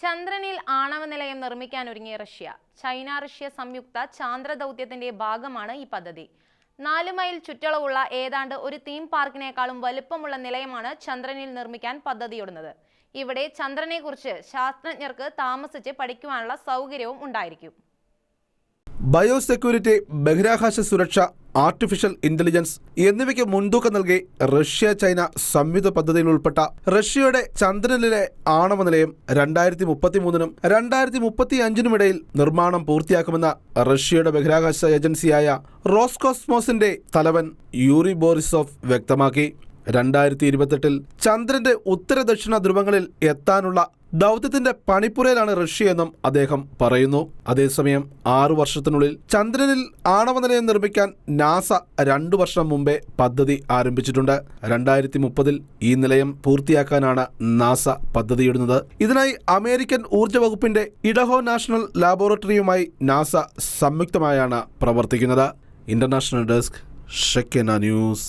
ചന്ദ്രനിൽ ആണവ നിലയം നിർമ്മിക്കാനൊരുങ്ങിയ റഷ്യ. ചൈന-റഷ്യ സംയുക്ത ചാന്ദ്ര ദൗത്യത്തിന്റെ ഭാഗമാണ് ഈ പദ്ധതി. 4 മൈൽ ചുറ്റളവുള്ള ഏതാണ്ട് ഒരു തീം പാർക്കിനേക്കാളും വലുപ്പമുള്ള നിലയമാണ് ചന്ദ്രനിൽ നിർമ്മിക്കാൻ പദ്ധതിയിടുന്നത്. ഇവിടെ ചന്ദ്രനെക്കുറിച്ച് ശാസ്ത്രജ്ഞർക്ക് താമസിച്ച് പഠിക്കുവാനുള്ള സൗകര്യവും ഉണ്ടായിരിക്കും. ബയോസെക്യൂരിറ്റി, ബഹിരാകാശ സുരക്ഷ, ആർട്ടിഫിഷ്യൽ ഇന്റലിജൻസ് എന്നിവയ്ക്ക് മുൻതൂക്കം നൽകി റഷ്യ-ചൈന സംയുക്ത പദ്ധതിയിൽ ഉൾപ്പെട്ട റഷ്യയുടെ ചന്ദ്രനിലെ ആണവ നിലയം 2033-നും 2035-നും ഇടയിൽ നിർമ്മാണം പൂർത്തിയാക്കുമെന്ന് റഷ്യയുടെ ബഹിരാകാശ ഏജൻസിയായ റോസ്കോസ്മോസിന്റെ തലവൻ യൂറി ബോറിസോവ് വ്യക്തമാക്കി. 2028-ൽ ചന്ദ്രന്റെ ഉത്തര-ദക്ഷിണ ധ്രുവങ്ങളിൽ എത്താനുള്ള ദൗത്യത്തിന്റെ പണിപ്പുരയിലാണ് റഷ്യ എന്നും അദ്ദേഹം പറയുന്നു. അതേസമയം 6 വർഷത്തിനുള്ളിൽ ചന്ദ്രനിൽ ആണവ നിലയം നിർമ്മിക്കാൻ നാസ 2 വർഷം മുമ്പേ പദ്ധതി ആരംഭിച്ചിട്ടുണ്ട്. 2030-ൽ ഈ നിലയം പൂർത്തിയാക്കാനാണ് നാസ പദ്ധതിയിടുന്നത്. ഇതിനായി അമേരിക്കൻ ഊർജ്ജ വകുപ്പിന്റെ ഇഡഹോ നാഷണൽ ലാബോറട്ടറിയുമായി നാസ സംയുക്തമായാണ് പ്രവർത്തിക്കുന്നത്. ഇന്റർനാഷണൽ ഡെസ്ക്, ഷെക്കേന ന്യൂസ്.